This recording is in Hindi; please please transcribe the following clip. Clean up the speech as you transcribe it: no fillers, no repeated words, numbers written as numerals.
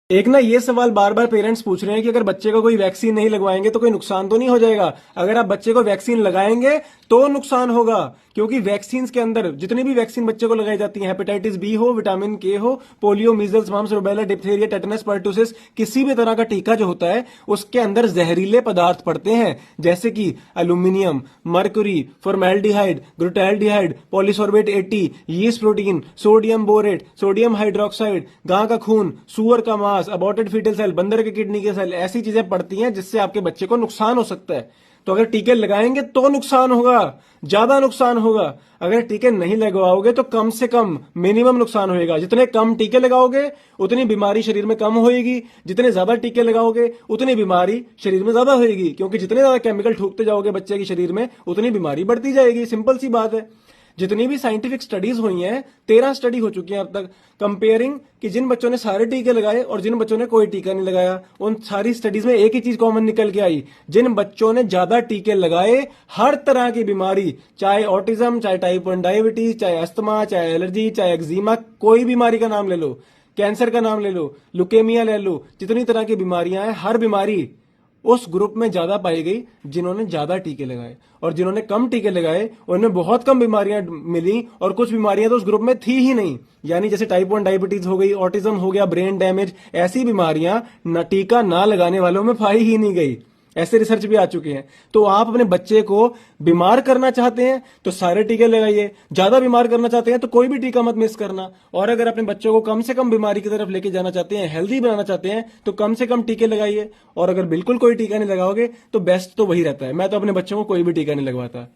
एक ना ये सवाल बार बार पेरेंट्स पूछ रहे हैं कि अगर बच्चे को कोई वैक्सीन नहीं लगवाएंगे तो कोई नुकसान तो नहीं हो जाएगा। अगर आप बच्चे को वैक्सीन लगाएंगे तो नुकसान होगा, क्योंकि वैक्सीन के अंदर जितनी भी वैक्सीन बच्चे को लगाई जाती है, हेपेटाइटिस बी हो, विटामिन के हो, polio, measles, mumps, rubella, diphtheria, tetanus, pertussis, किसी भी तरह का टीका जो होता है उसके अंदर जहरीले पदार्थ पड़ते हैं, जैसे कि aluminium, mercury, formaldehyde, ग्लूटाल्डिहाइड, polysorbate 80, yeast protein, sodium borate, sodium hydroxide, गां का खून, सुअर का मांस, अबॉर्टेड फीटल सेल, बंदर के किडनी के सेल, ऐसी चीजें पड़ती हैं जिससे आपके बच्चे को नुकसान हो सकता है। तो अगर टीके लगाएंगे तो नुकसान होगा, ज्यादा नुकसान होगा। अगर टीके नहीं लगवाओगे तो कम से कम मिनिमम नुकसान होएगा। जितने कम टीके लगाओगे उतनी बीमारी शरीर में कम होएगी, जितने ज्यादा टीके लगाओगे उतनी बीमारी शरीर में ज्यादा होएगी, क्योंकि जितने ज्यादा केमिकल ठोकते जाओगे बच्चे के शरीर में उतनी बीमारी बढ़ती जाएगी। सिंपल सी बात है। जितनी भी साइंटिफिक स्टडीज हुई हैं, 13 स्टडी हो चुकी हैं अब तक, कंपेयरिंग कि जिन बच्चों ने सारे टीके लगाए और जिन बच्चों ने कोई टीका नहीं लगाया, उन सारी स्टडीज में एक ही चीज कॉमन निकल के आई, जिन बच्चों ने ज्यादा टीके लगाए हर तरह की बीमारी, चाहे ऑटिज्म, चाहे टाइप 1 डायबिटीज, चाहे अस्थमा, चाहे एलर्जी, चाहे एक्जीमा, कोई बीमारी का नाम ले लो, कैंसर का नाम ले लो, लुकेमिया ले लो, जितनी तरह की बीमारियां हैं हर बीमारी उस ग्रुप में ज्यादा पाई गई जिन्होंने ज्यादा टीके लगाए, और जिन्होंने कम टीके लगाए उनमें बहुत कम बीमारियां मिली, और कुछ बीमारियां तो उस ग्रुप में थी ही नहीं। यानी जैसे टाइप 1 डायबिटीज हो गई, ऑटिज्म हो गया, ब्रेन डैमेज, ऐसी बीमारियां न टीका ना लगाने वालों में पाई ही नहीं गई। ऐसे रिसर्च भी आ चुके हैं। तो आप अपने बच्चे को बीमार करना चाहते हैं तो सारे टीके लगाइए, ज्यादा बीमार करना चाहते हैं तो कोई भी टीका मत मिस करना। और अगर अपने बच्चों को कम से कम बीमारी की तरफ लेके जाना चाहते हैं, हेल्दी बनाना चाहते हैं, तो कम से कम टीके लगाइए। और अगर बिल्कुल कोई टीका नहीं लगाओगे तो बेस्ट तो वही रहता है। मैं तो अपने बच्चों को कोई भी टीका नहीं लगवाता।